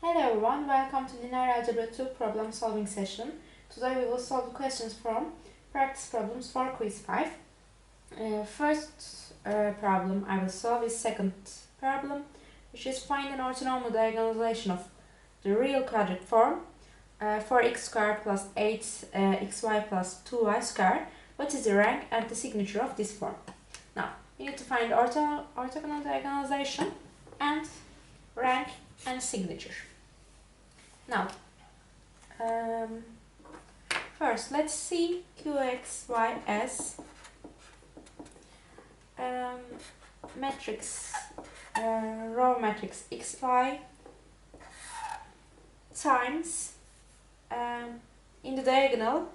Hello everyone, welcome to Linear Algebra 2 problem solving session. Today we will solve the questions from practice problems for quiz 5. First problem I will solve is second problem, which is find an orthogonal diagonalization of the real quadratic form 4x squared plus 8xy plus 2y squared. What is the rank and the signature of this form? Now, we need to find orthogonal diagonalization and rank and signature. Now, first let's see QXY as matrix, row matrix XY times in the diagonal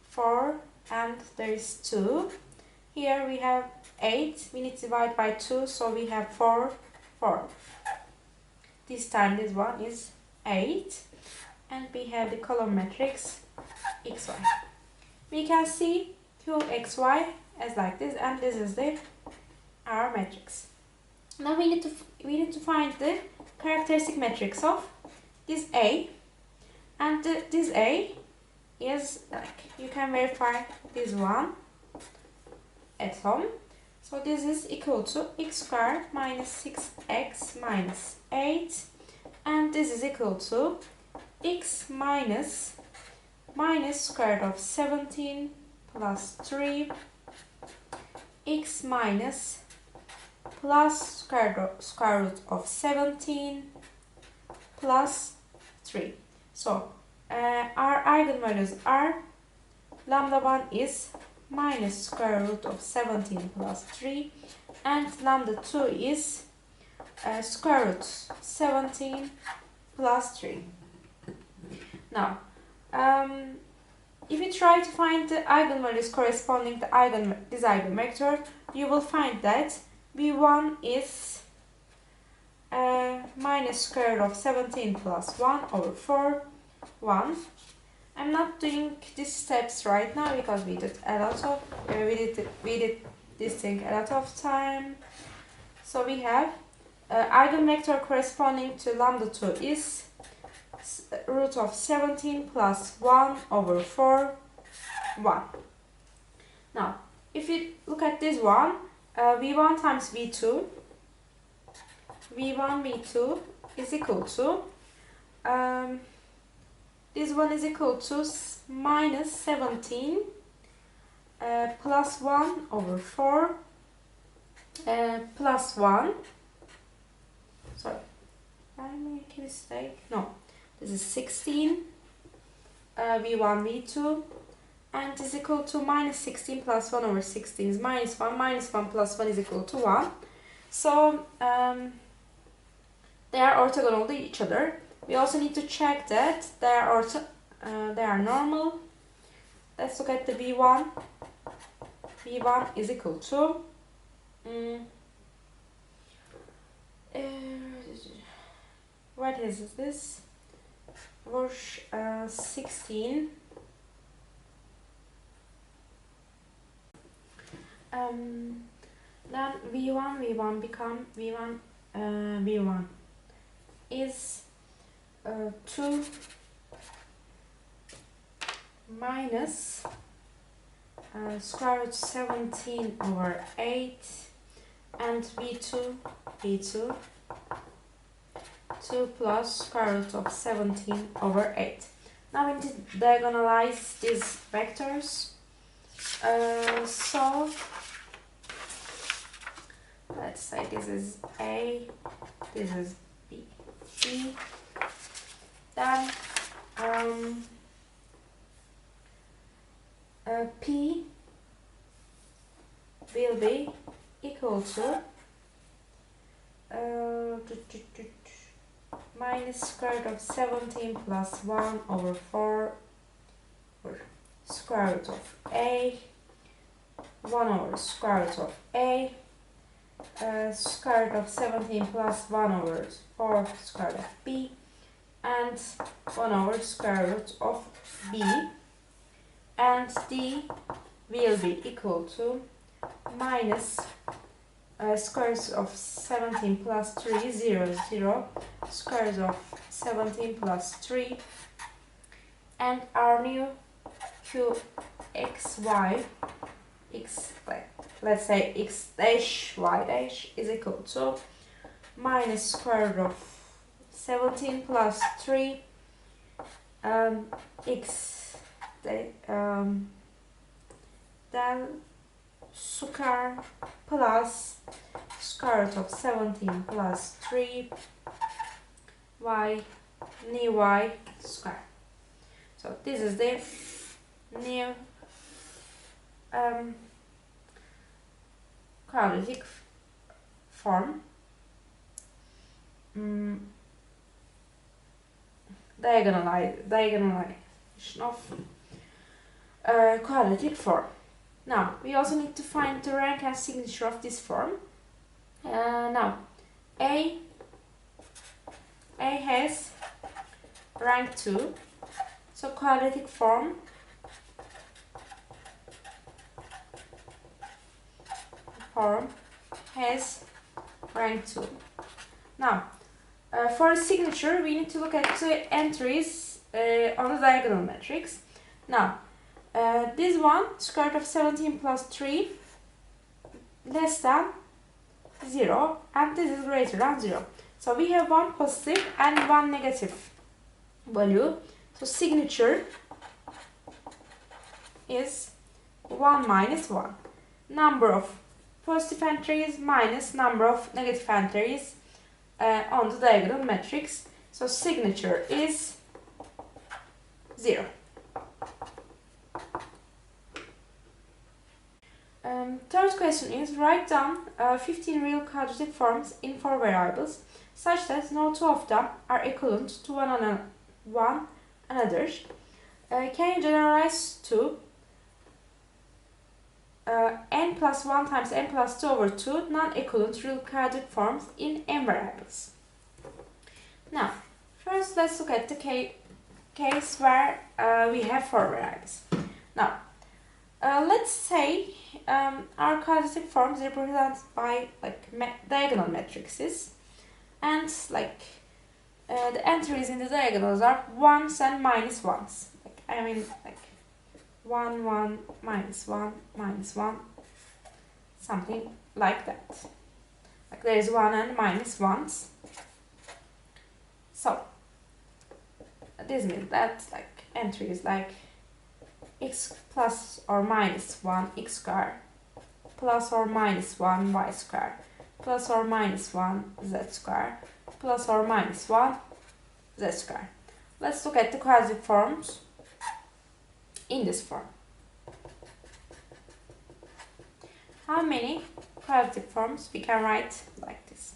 4 and there is 2. Here we have 8, we need to divide by 2, so we have 4. This time this one is 8. And we have the column matrix XY. We can see QXY as like this, and this is our matrix. Now we need to find the characteristic matrix of this A, and this A is like, you can verify this one at home. So this is equal to x squared minus 6x minus 8, and this is equal to x minus square root of 17 plus 3, x minus plus square root of 17 plus 3. So our eigenvalues are lambda 1 is minus square root of 17 plus 3, and lambda 2 is square root 17 plus 3. Now, if you try to find the eigenvalues corresponding to this eigenvector, you will find that v1 is minus square root of 17 plus 1 over 4, 1. I'm not doing these steps right now because we did a lot of we did this thing a lot of time. So we have eigenvector corresponding to lambda 2 is root of 17 plus 1 over 4, 1. Now, if you look at this one, v1 times v2, v2 is equal to, this one is equal to minus 17 plus 1 over 4 plus 1. Sorry, did I make a mistake? No. This is 16, v1, v2, and is equal to minus 16 plus 1 over 16 is minus 1. Minus 1 plus 1 is equal to 1. So, they are orthogonal to each other. We also need to check that they are normal. Let's look at the v1. v1 is equal to what is this? Verse 16. Then v1 become v1 is 2 minus square root 17 over 8, and v2 2 plus square root of 17 over 8. Now we need to diagonalize these vectors. So let's say this is A, this is B, C. Then P will be equal to minus square root of 17 plus 1 over 4 or square root of A, 1 over square root of A, square root of 17 plus 1 over 4 square root of B, and 1 over square root of B, and D will be equal to minus squares of 17 plus 3, 0, 0, squares of 17 plus 3, and our new qxy, let's say x dash y dash is equal to minus square root of 17 plus 3 x del square plus square root of 17 plus 3 y new y square. So this is the new quadratic form, diagonalization of quadratic form. Now we also need to find the rank and signature of this form. Now A has rank 2, so quadratic form has rank 2. Now for a signature we need to look at the entries on the diagonal matrix. Now this one, square root of 17 plus 3 less than 0, and this is greater than 0. So we have one positive and one negative value. So signature is 1 minus 1. Number of positive entries minus number of negative entries on the diagonal matrix. So signature is 0. Third question is, write down 15 real quadratic forms in 4 variables such that no two of them are equivalent to one another. Can you generalize to n plus 1 times n plus 2 over 2 non-equivalent real quadratic forms in n variables? Now, first let's look at the case where we have 4 variables. Now, let's say our quadratic form is represented by diagonal matrices, and the entries in the diagonals are 1s and minus 1s. 1, 1, minus 1, minus 1, something like that. There is 1 and minus 1s. So this means that entries like x plus or minus 1 x square, plus or minus 1 y square, plus or minus 1 z square, plus or minus 1 z square. Let's look at the quadratic forms in this form. How many quadratic forms we can write like this?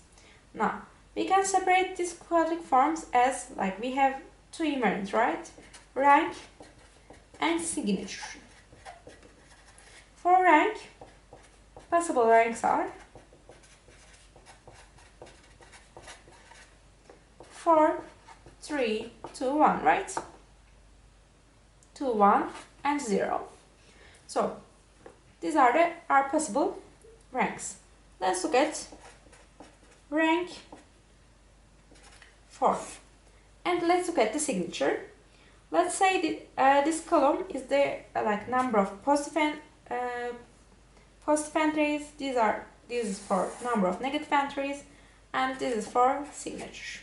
Now, we can separate these quadratic forms as we have 2 invariants, right? Rank and signature. For rank, possible ranks are 4, 3, 2, 1, right? 2, 1, and 0. So these are our possible ranks. Let's look at rank 4, and let's look at the signature. Let's say this column is the number of positive entries. This is for number of negative entries, and this is for signature.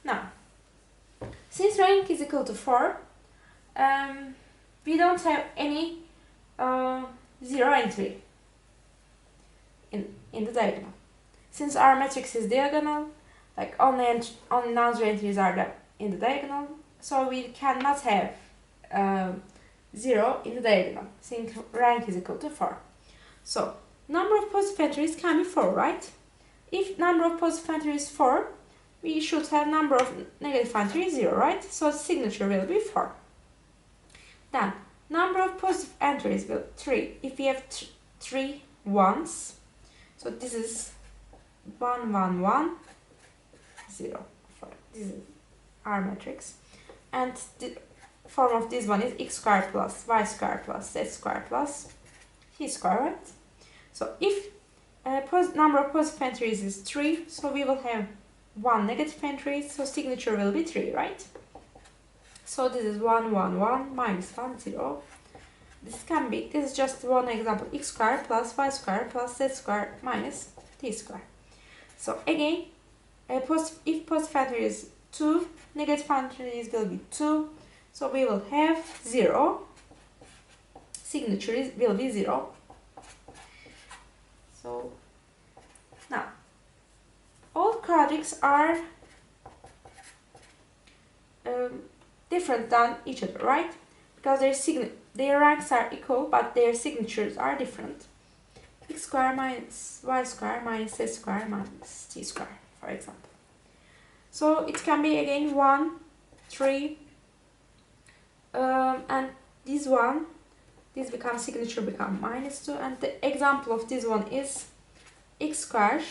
Now, since rank is equal to 4, we don't have any 0 entry in the diagonal. Since our matrix is diagonal, only non-zero entries are in the diagonal, so we cannot have 0 in the diagonal, since rank is equal to 4. So, number of positive entries can be 4, right? If number of positive entries is 4, we should have number of negative entries 0, right? So, signature will be 4. Then, number of positive entries will 3. If we have 3 ones, so this is 1, 1, 1, 0. This is our matrix. And the form of this one is x squared plus y squared plus z squared plus c squared, right? So if number of positive entries is 3, so we will have 1 negative entry, so signature will be 3, right? So this is 1, 1, 1, minus 1, 0. This is just one example, x squared plus y squared plus z squared minus t squared. So again, if positive entry is 2, negative entries will be 2, so we will have 0, signature will be 0. So now, all quadratics are different than each other, right? Because their ranks are equal, but their signatures are different. X squared minus y squared minus z squared minus t squared, for example. So it can be again 1, 3, and this signature become minus 2, and the example of this one is x squared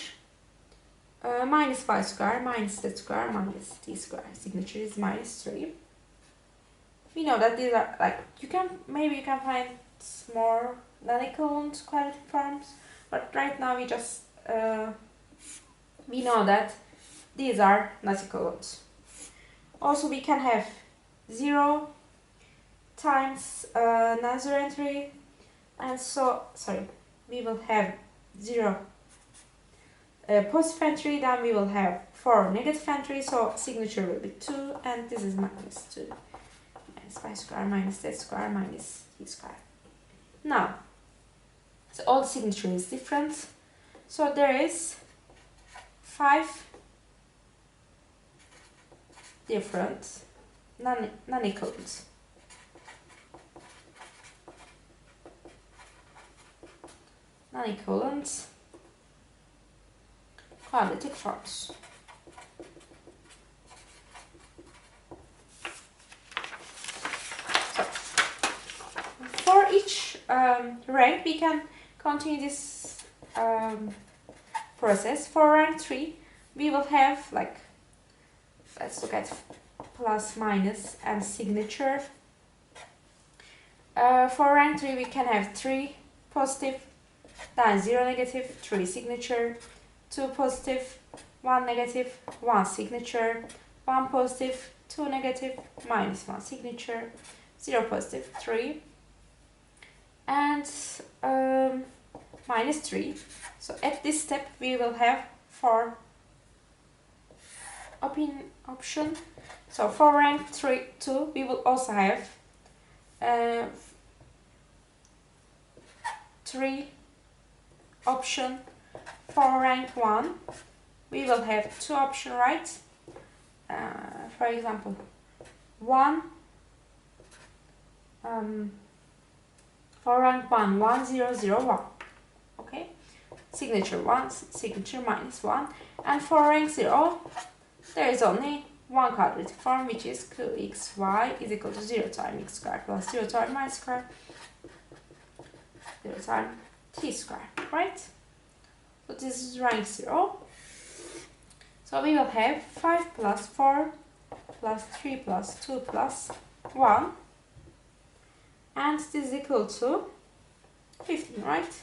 minus y squared minus z squared minus t squared. Signature is minus 3. We know that these are like, maybe you can find more non-equivalent quadratic forms, but right now we just we know that these are not equivalent. Also, we can have 0 times non-zero entry, and we will have 0 positive entry, then we will have 4 negative entry, so signature will be 2, and this is minus 2. Minus y squared minus z squared minus t squared. Now, so all signature is different. So there is 5 different non-equivalent. Non-equivalent quadratic forms. For each rank, we can continue this process. For rank 3, we will have, like, let's look at plus, minus, and signature. For rank 3, we can have 3 positive, then 0 negative, 3 signature, 2 positive, 1 negative, 1 signature, 1 positive, 2 negative, minus 1 signature, 0 positive, 3, and minus 3. So at this step we will have 4 option. So for rank 2 we will also have 3 option. For rank 1 we will have 2 option, right? For example, 1 for rank 1, 1, 0, 0, 1. Okay, signature 1, signature minus 1. And for rank 0, there is only one quadratic form, which is qxy is equal to 0 times x squared plus 0 times y squared 0 times t squared, right? So this is rank 0. So we will have 5 plus 4 plus 3 plus 2 plus 1. And this is equal to 15, right?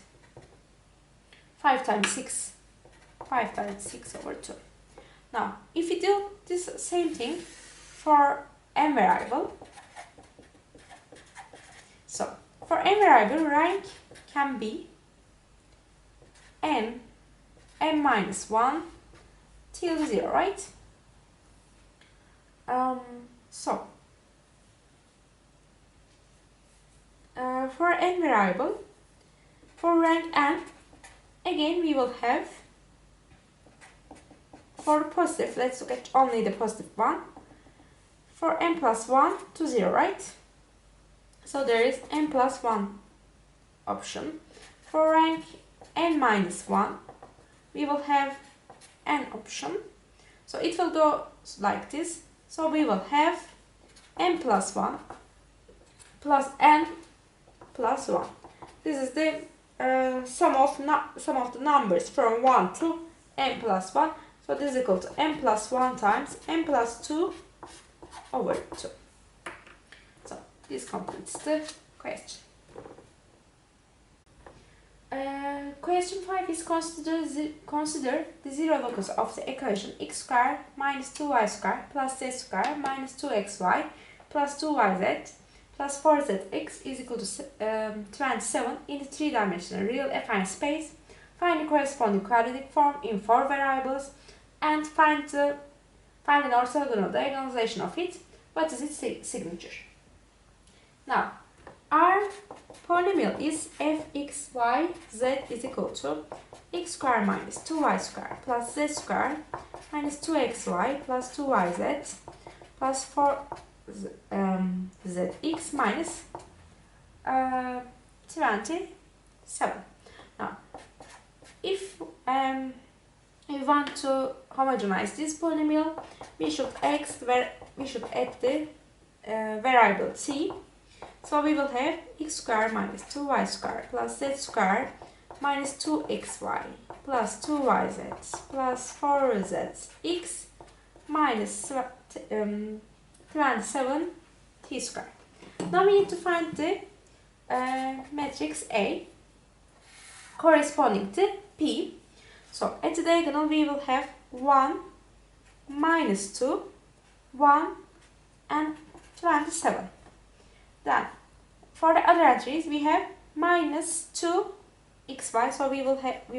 5 times 6. 5 times 6 over 2. Now, if we do this same thing for n variable, so for n variable, rank can be n minus 1 till 0, right? For n variable, for rank n, again we will have, for the positive, let's look at only the positive one, for n plus 1 to 0, right? So there is n plus 1 option. For rank n minus 1, we will have n option. So it will go like this. So we will have n plus 1 plus n plus 1. This is the sum of the numbers from 1 to n plus 1. So this is equal to n plus 1 times n plus 2 over 2. So this completes the question. Question 5 is consider the zero locus of the equation x squared minus 2y squared plus z squared minus 2xy plus 2yz plus 4zx is equal to 27 in the three-dimensional real affine space. Find the corresponding quadratic form in 4 variables and find an orthogonal diagonalization of it. What is its signature? Now, our polynomial is fxyz is equal to x squared minus 2y squared plus z squared minus 2xy plus 2yz plus 4zx minus 27. Now, if we want to homogenize this polynomial, we should add the variable t. So we will have x squared minus 2y squared plus z squared minus 2xy plus 2yz plus 4zx minus 27 t squared. Now we need to find the matrix A corresponding to P. So at the diagonal we will have 1, minus 2, 1 and 27. Then for the other entries we have minus 2 xy, so we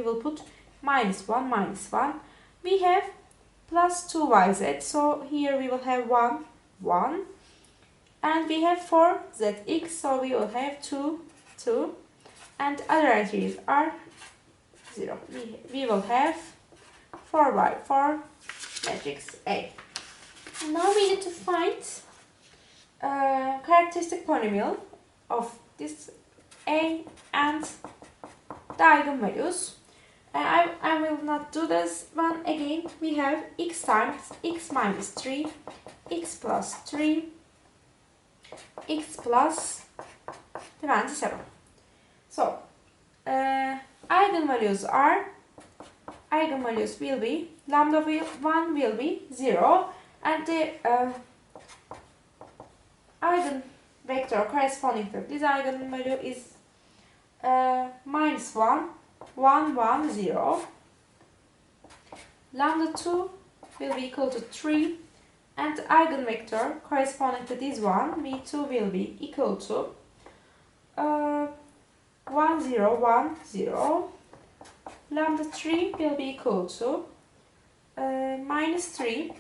will put minus 1 minus 1. We have plus 2yz, so here we will have 1 1, and we have 4zx, so we will have 2 2, and other entries are 0. We will have 4 by 4 matrix A. Now we need to find characteristic polynomial of this A and the eigenvalues. I will not do this one again. We have x times x minus 3, x plus 3, x plus 27. So eigenvalues will be lambda 1 will be 0, and the eigenvector corresponding to this eigenvalue is minus 1 1 1 0. Lambda 2 will be equal to 3, and the eigenvector corresponding to this one, v2, will be equal to 1 0 1 0. Lambda 3 will be equal to minus 3,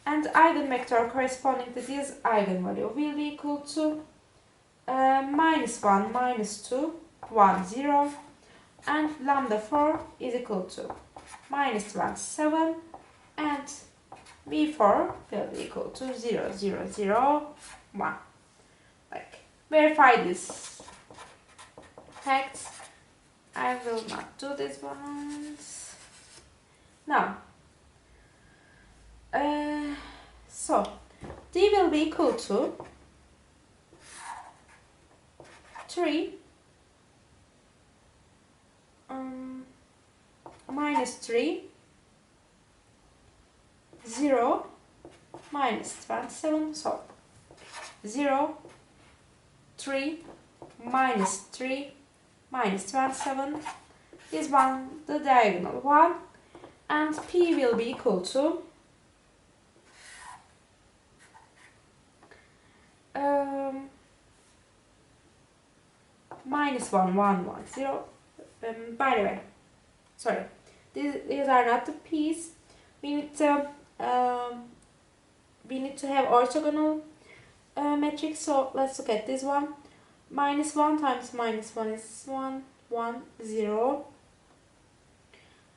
and the eigenvector corresponding to this eigenvalue will be equal to minus 1 minus 2 1 0, and lambda 4 is equal to minus 27, and v4 will be equal to 0 0 0 1. Like, verify these facts. I will not do these ones now. So d will be equal to 3 minus 3 0 minus 27. So 0 3 minus 3 minus 27. This one, the diagonal one, and p will be equal to minus 1 1 1 0. By the way, sorry, these are not the p's. We need to have orthogonal matrix. So let's look at this one. Minus 1 times minus 1 is 1 1 0.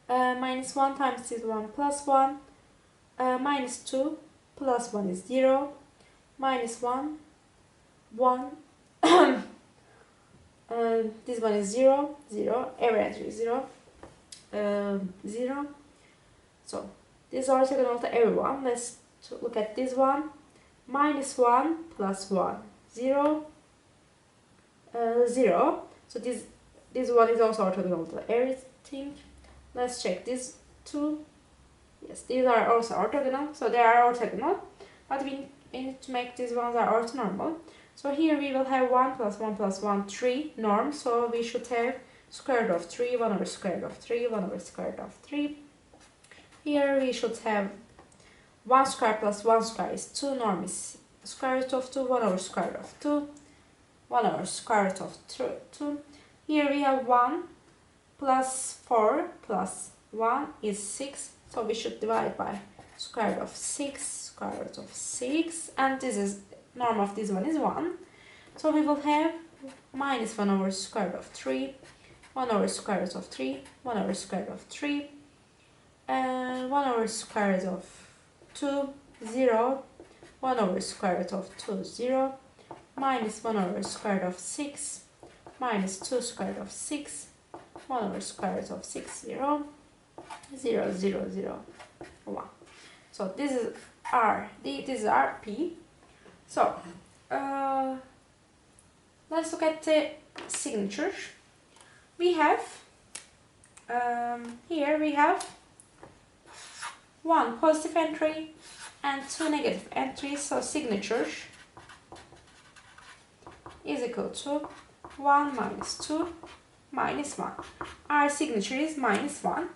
Minus 1 times this one plus 1. Minus 2 plus 1 is 0. Minus 1 1. This one is 0 0. Every entry is 0 0. So this is orthogonal to everyone. Let's look at this one. Minus 1 plus 1 0 0. So this one is also orthogonal to everything. Let's check these two. Yes, these are also orthogonal. So they are orthogonal, but we need to make these ones are orthonormal. So here we will have 1 plus 1 plus 1 3 norm. So we should have square root of 3, 1 over square root of 3, 1 over square root of 3. Here we should have 1 square plus 1 square is 2, norm is square root of 2, 1 over square root of 2, 1 over square root of 2. Here we have 1 plus 4 plus 1 is 6, so we should divide by square root of 6, square root of 6, and this is, norm of this one is 1. So we will have minus 1 over square root of 3, 1 over square root of 3, 1 over square root of 3, 1 over square root of 2, 0, 1 over square root of 2, 0, minus 1 over square root of 6, minus 2 square root of 6, 1 over square root of 6, 0, 0, 0, 0, 1. So this is R, this is R, P. So let's look at the signatures. We have, here we have 1 positive entry and 2 negative entries, so signatures is equal to 1 minus 2 minus 1. Our signature is minus 1.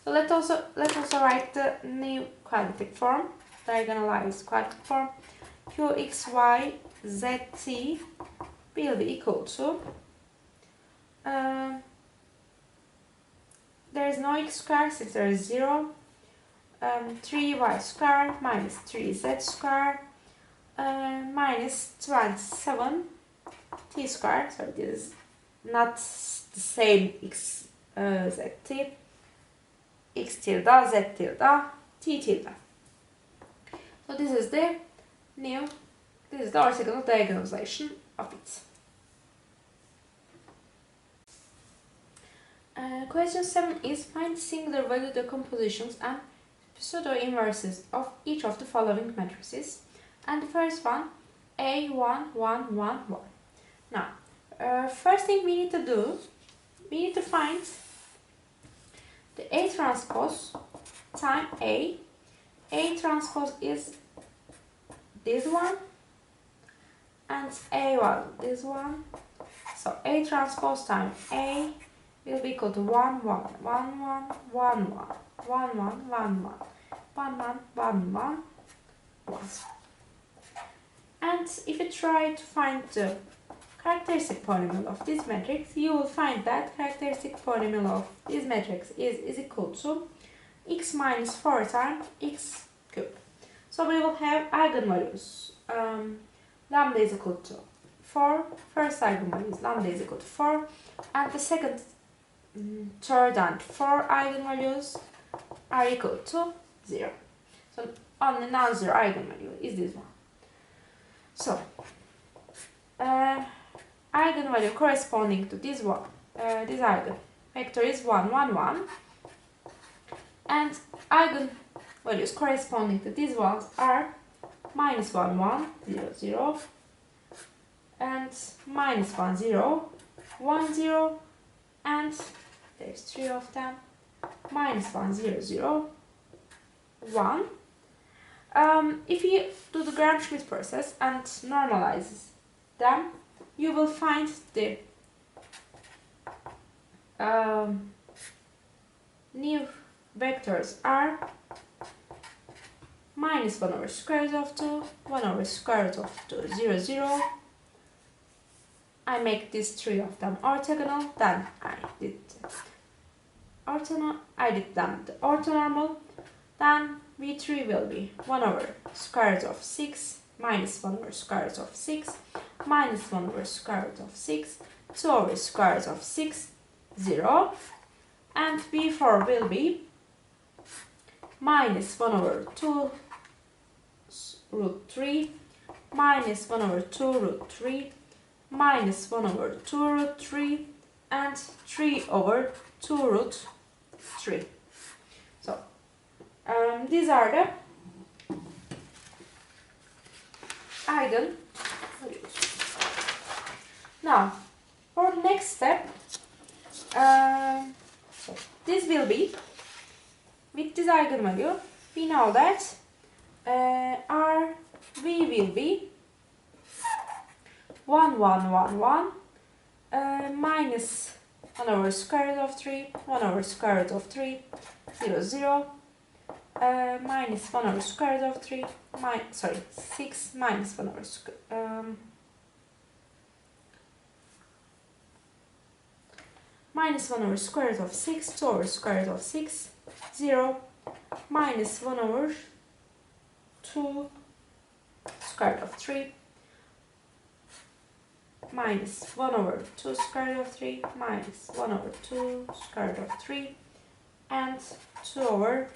So let's also write the new quadratic form, diagonalized quadratic form. Qxy zt will be equal to, there is no x squared since there is 0, 3y squared minus 3z squared minus 27 t squared, so this is not the same x zt, x tilde, z tilde, t tilde. So this is the orthogonal diagonalization of it. Question 7 is find singular value decompositions and pseudo-inverses of each of the following matrices. And the first one, A, 1, 1, 1, 1. Now, first thing we need to do, we need to find the A transpose time A. A transpose is this one, and A1 this one. So A transpose time A will be equal to 1, 1, 1, 1, 1, 1, 1, 1, 1, 1, 1, 1, 1, 1. And if you try to find the characteristic polynomial of this matrix, you will find that characteristic polynomial of this matrix is equal to x minus 4 times x cubed. So we will have eigenvalues. Lambda is equal to 4. First eigenvalue is lambda is equal to 4. And the second, third and fourth eigenvalues are equal to 0. So only non-zero eigenvalue is this one. So eigenvalue corresponding to this one, this eigenvector is 1, 1, 1, and eigenvalues corresponding to these ones are minus 1, 1, 0, 0, and minus 1, 0, 1, 0, and there's 3 of them, minus 1, 0, 0, 1. If you do the Gram-Schmidt process and normalize them, you will find the new vectors are minus 1 over square root of 2, 1 over square root of 2, 0, 0. I make these 3 of them orthogonal, then I did them the orthonormal, then V3 will be 1 over square root of 6 minus 1 over square root of 6 minus 1 over square root of 6, 2 over square root of 6, 0, and V4 will be minus 1 over 2 root 3 minus 1 over 2 root 3 minus 1 over 2 root 3 and 3 over 2 root 3. So these are the eigenvalues. Now for the next step, so this will be, with this eigenvalue we know that our V will be 1, 1, 1, 1 minus 1 over square root of 3, 1 over square root of 3, 0, 0, minus 1 over square root of 3, 6 minus 1 over minus 1 over square root of 6, 2 over square root of 6, 0, minus 1 over 2 square root of 3, minus 1 over 2 square root of 3, minus 1 over 2 square root of 3, and 2 over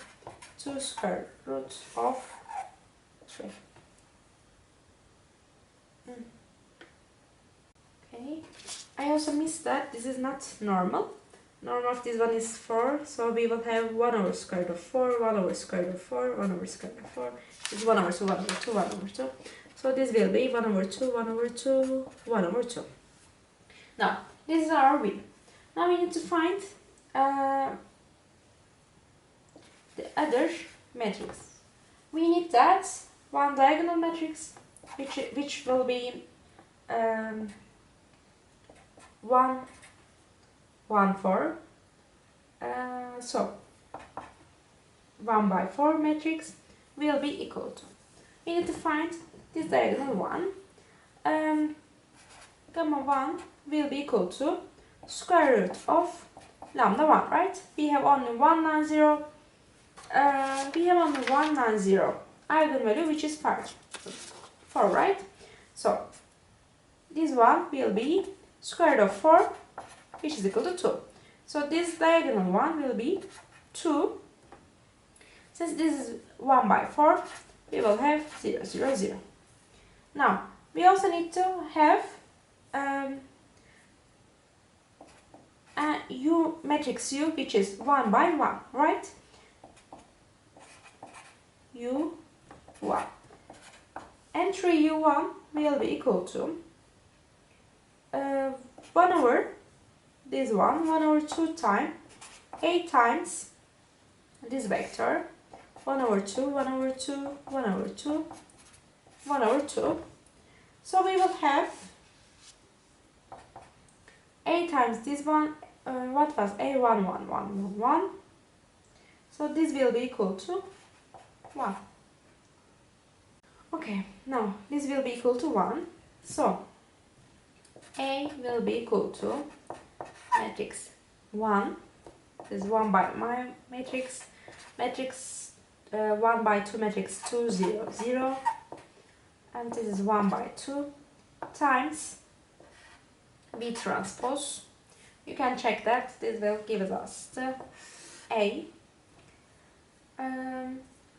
2 square root of 3. Okay, I also missed that this is not normal. Normal of this one is 4, so we will have 1 over square root of 4, 1 over square root of 4, 1 over square root of 4, is 1 over 2, 1 over 2, 1 over 2. So this will be 1 over 2, 1 over 2, 1 over 2. Now, this is our v. Now we need to find the other matrix. We need that one diagonal matrix, which will be 1, 1, 4. So 1 by 4 matrix will be equal to. We need to find this diagonal 1. Gamma 1 will be equal to square root of lambda 1, right? We have only 1 non-zero. We have only one non-zero eigenvalue, which is 4, right? So this one will be square root of 4, which is equal to 2. So this diagonal one will be 2. Since this is 1 by 4, we will have 0, 0, 0. Now, we also need to have U matrix U, which is 1 by 1, right? U1. Entry U1 will be equal to 1 over this one, 1 over 2 times 8 times this vector, 1 over 2, 1 over 2, 1 over 2, 1 over 2. So we will have 8 times this one, what was A? 1, 1, 1, 1, 1. So this will be equal to 1. Okay, now this will be equal to 1. So A will be equal to matrix 1. This is 1 by my matrix. Matrix 1 by 2 matrix 2, 0, 0. And this is 1 by 2 times B transpose. You can check that. This will give us the A.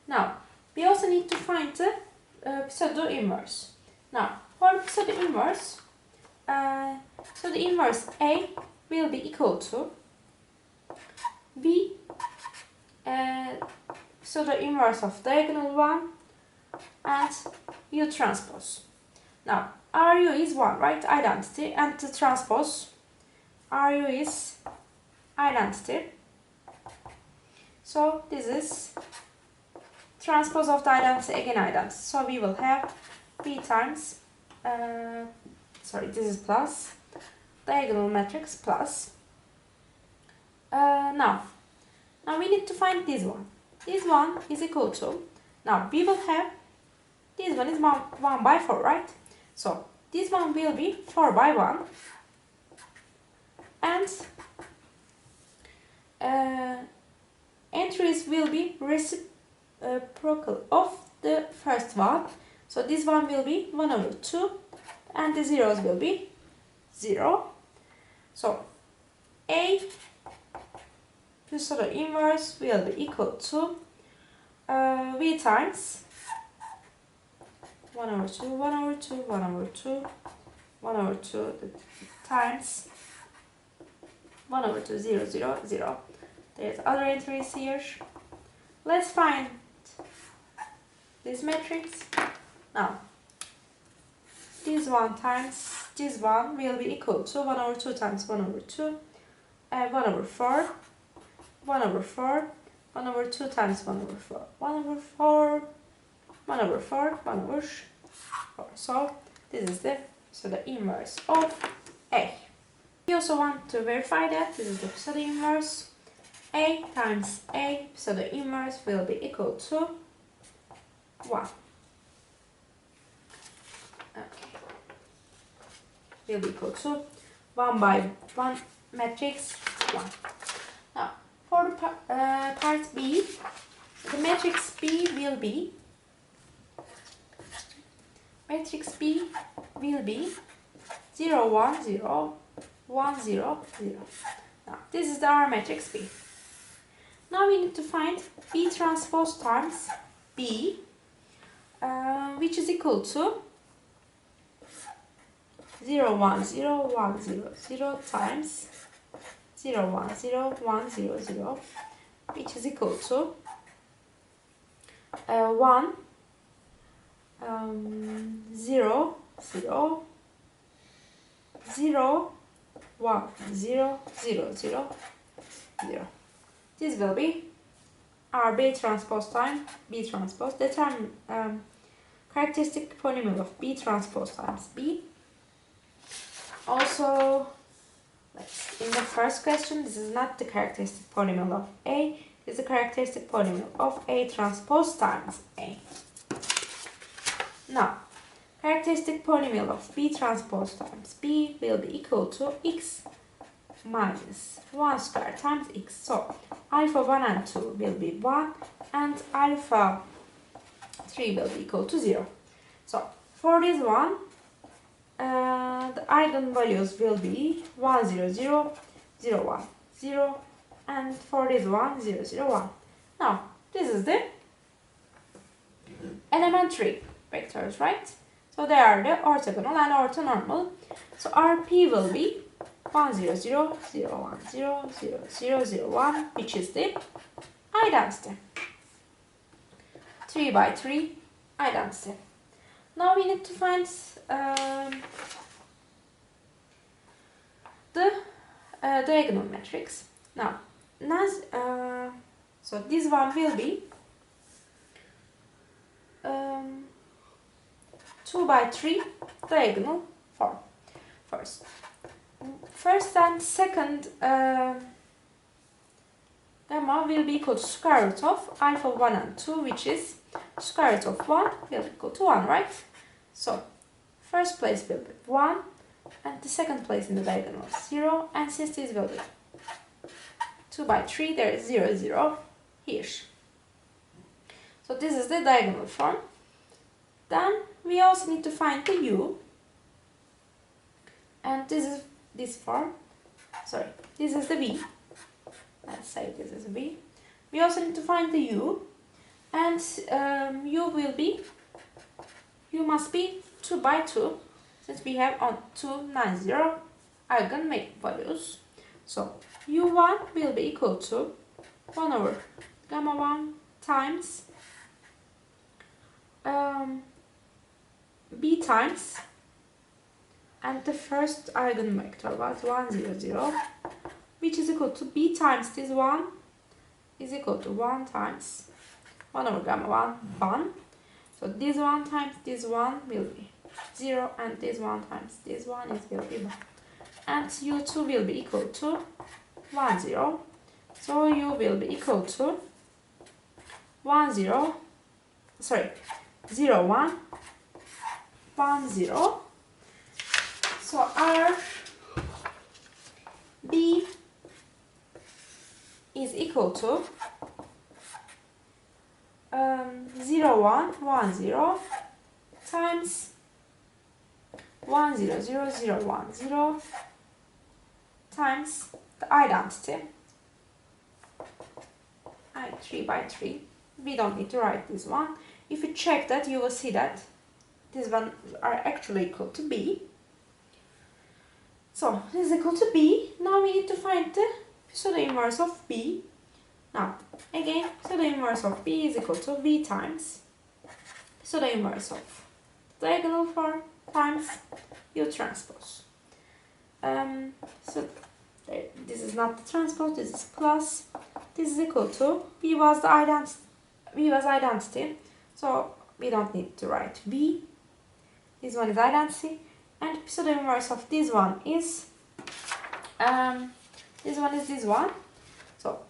Now, we also need to find the pseudo-inverse. Now, for pseudo-inverse, so the inverse A will be equal to B, pseudo-inverse of diagonal 1 and U transpose. Now, RU is 1, right? Identity, and the transpose RU is identity. So this is transpose of the identity, again identity. So we will have B times, this is plus, diagonal matrix plus. Now we need to find this one. This one is equal to, now we will have, this one is 1 by 4, right? So this one will be 4 by 1. And entries will be reciprocal of the first one. So this one will be 1 over 2 and the zeros will be 0. So A pseudo inverse will be equal to V times 1 over 2, 1 over 2, 1 over 2, 1 over 2 times 1 over 2, 0, 0, 0. There's other entries here. Let's find this matrix. Now, this one times this one will be equal to 1 over 2 times 1 over 2, 1 over 4, 1 over 4, 1 over 2 times 1 over 4, 1 over 4, 1 over 4, 1 over 4. So, this is the inverse of A. We also want to verify that this is the pseudo inverse. A times A pseudo inverse will be equal to 1. Okay. Will be equal to 1 by 1 matrix 1. Now, for the part B, the matrix B will be 0, 1, 0, 1, 0, 0. Now, this is our matrix B. Now we need to find B transpose times B, which is equal to 0, 1, 0, 1, 0, 0 times 0, 1, 0, 1, 0, 0, which is equal to 1, 0, 0, 0, 1, 0, 0, 0, 0. This will be our B transpose time B transpose. Determine characteristic polynomial of B transpose times B. Also, in the first question, this is not the characteristic polynomial of A. This is the characteristic polynomial of A transpose times A. Now, characteristic polynomial of B transpose times B will be equal to x minus 1 square times x. So, alpha 1 and 2 will be 1 and alpha 3 will be equal to 0. So, for this one, the eigen values will be 1, 0, 0, 0, 1, 0, and for this one, 0, 0, 1. Now, this is the elementary vectors, right? So they are the orthogonal and orthonormal. So our P will be 1, 0, 0, 0, 1, 0, 0, 0, 0, 1, which is the identity. 3 by 3 identity. Now we need to find the diagonal matrix. Now, so this one will be 2 by 3 diagonal form. First and second gamma will be equal to square root of alpha 1 and 2, which is square root of 1 will be equal to 1, right? So, first place will be 1, and the second place in the diagonal is 0, and since this will be 2 by 3, there is 0, 0 here. So this is the diagonal form. Then we also need to find the u, and this is this form. Sorry, this is the v. Let's say this is v. We also need to find the u, and u must be 2 by 2, since we have on 290 eigen values. So u1 will be equal to 1 over gamma 1 times b times, and the first eigenvector was 1, 0, 0, which is equal to b times this one is equal to 1 times 1 over gamma 1, 1. So this one times this one will be 0, and this one times this one will be 1. And u2 will be equal to 1, 0. So u will be equal to 0, 1, 1, 0. So our b is equal to 0, 1, 1, 0 times 1, 0, 0, 0, 1, 0 times the identity 3 by 3. We don't need to write this one. If you check that, you will see that these ones are actually equal to b. So this is equal to b. Now we need to find the pseudo inverse of b. Now again, pseudo inverse of b is equal to v times pseudo inverse of diagonal form times u transpose. So this is not the transpose, this is plus. This is equal to v was identity, so we don't need to write v. This one is identity, and pseudo inverse of this one is This one is this one. So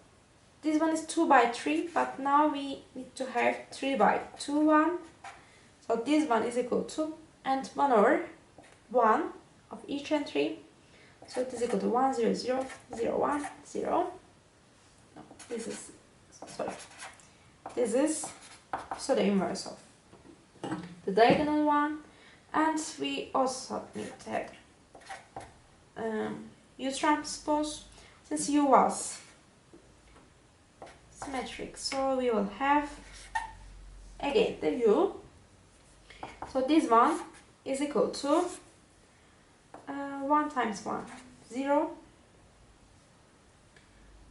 this one is 2 by 3, but now we need to have 3 by 2 one. So this one is equal to, and 1 over 1 of each entry. So it is equal to 1, 0, 0, 0, 1, 0. No, this is, sorry. This is so the inverse of the diagonal one. And we also need to have U transpose, since U was symmetric. So we will have again the U. So this one is equal to 1 times 1, 0.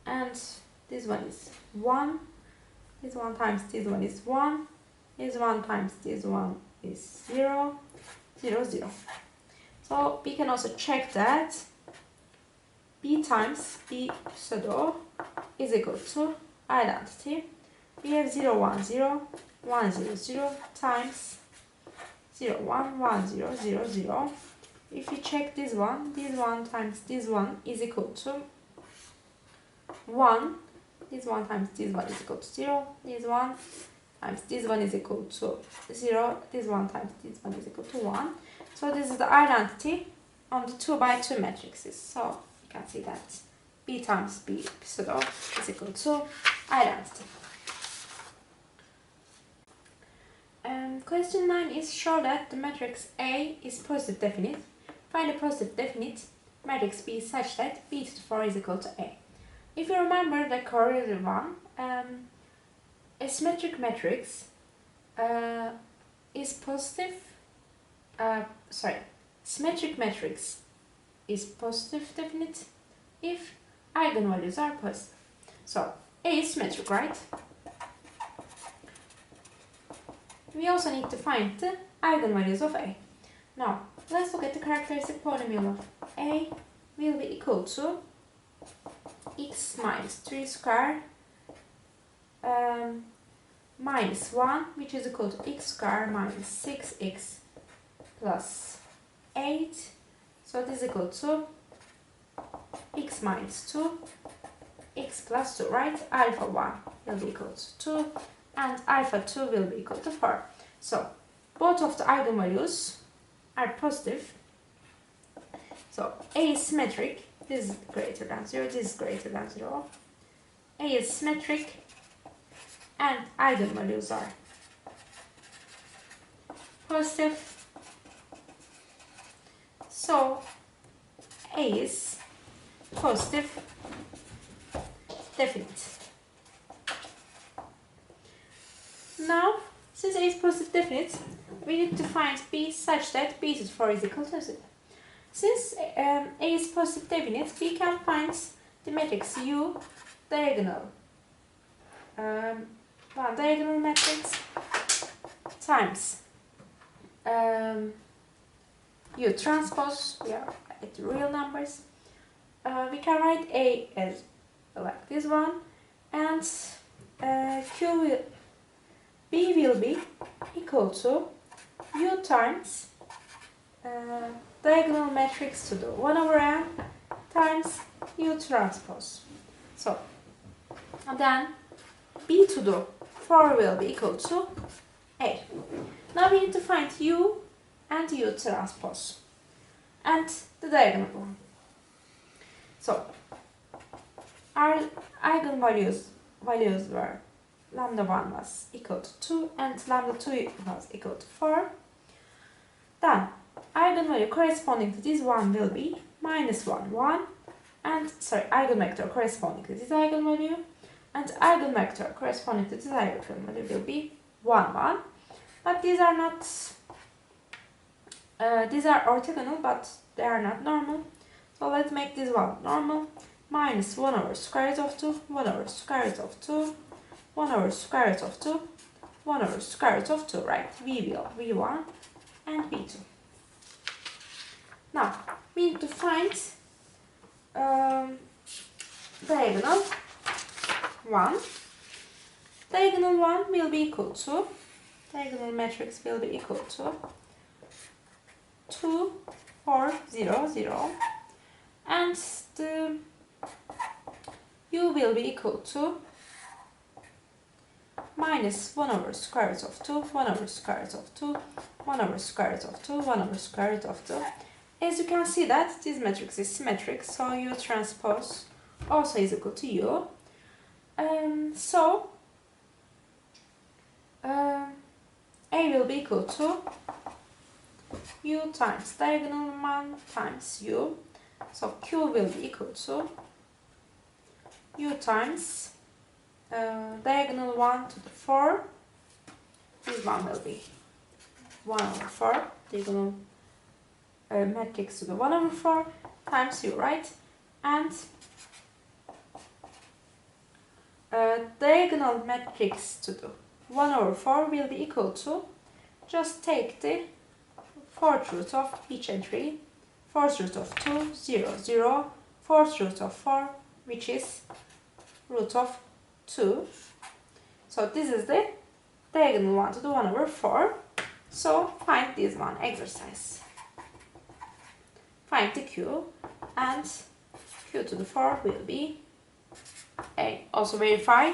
And this one is 1. This one times this one is 1. This one times this one is 0, 0, 0. So we can also check that B times B pseudo is equal to identity. We have 0, 1, 0, 1, 0, 0 times 0, 1, 1, 0, 0, 0. If we check this one times this one is equal to 1. This one times this one is equal to 0. This one times this one is equal to 0. This one times this one is equal to 1. So this is the identity on the 2 by 2 matrices. So you can see that B times B pseudo is equal to identity. Question 9 is show that the matrix A is positive definite. Find a positive definite matrix B such that B to the 4 is equal to A. If you remember the correlative one, a symmetric matrix is positive. Symmetric matrix is positive definite if eigenvalues are positive. So A is symmetric, right? We also need to find the eigenvalues of A. Now, let's look at the characteristic polynomial of A will be equal to x minus 3 squared minus 1, which is equal to x squared minus 6x plus 8. So this is equal to x minus 2, x plus 2, right? Alpha 1 will be equal to 2 and alpha 2 will be equal to 4. So both of the eigenvalues are positive. So A is symmetric. This is greater than 0. This is greater than 0. A is symmetric and eigenvalues are positive. So A is positive definite. Now, since A is positive definite, we need to find B such that B to the 4 is equal to 0. Since A is positive definite, we can find the matrix U diagonal. Diagonal matrix times U transpose. We are at real numbers. We can write A as like this one, and B will be equal to U times diagonal matrix to the 1 over n times U transpose. So, and then B to the 4 will be equal to A. Now we need to find U and U transpose and the diagonal one. So, our eigenvalues were lambda 1 was equal to 2 and lambda 2 was equal to 4. Then eigenvalue corresponding to this one will be minus 1, 1, and eigenvector corresponding to this eigenvalue, and eigenvector corresponding to this eigenvalue will be 1, 1. But these are not, these are orthogonal, but they are not normal. So let's make this one normal. Minus 1 over square root of 2, 1 over square root of 2, 1 over square root of 2, 1 over square root of 2, right? V1 and V2. Now, we need to find diagonal 1. Diagonal 1 will be equal to, diagonal matrix will be equal to 2, 4, 0, 0. And the u will be equal to minus 1 over square root of 2, 1 over square root of 2, 1 over square root of 2, 1 over square root of 2. As you can see that this matrix is symmetric, so u transpose also is equal to u. A will be equal to u times diagonal 1 times u. So q will be equal to u times diagonal 1 to the 4. This one will be 1 over 4. Diagonal matrix to the 1 over 4 times u, right? And diagonal matrix to the 1 over 4 will be equal to, just take the fourth root of each entry, fourth root of 2, 0, 0, fourth root of 4, which is root of 2. So this is the diagonal 1 to the 1 over 4. So find this one exercise. Find the q, and q to the 4 will be A. Also verify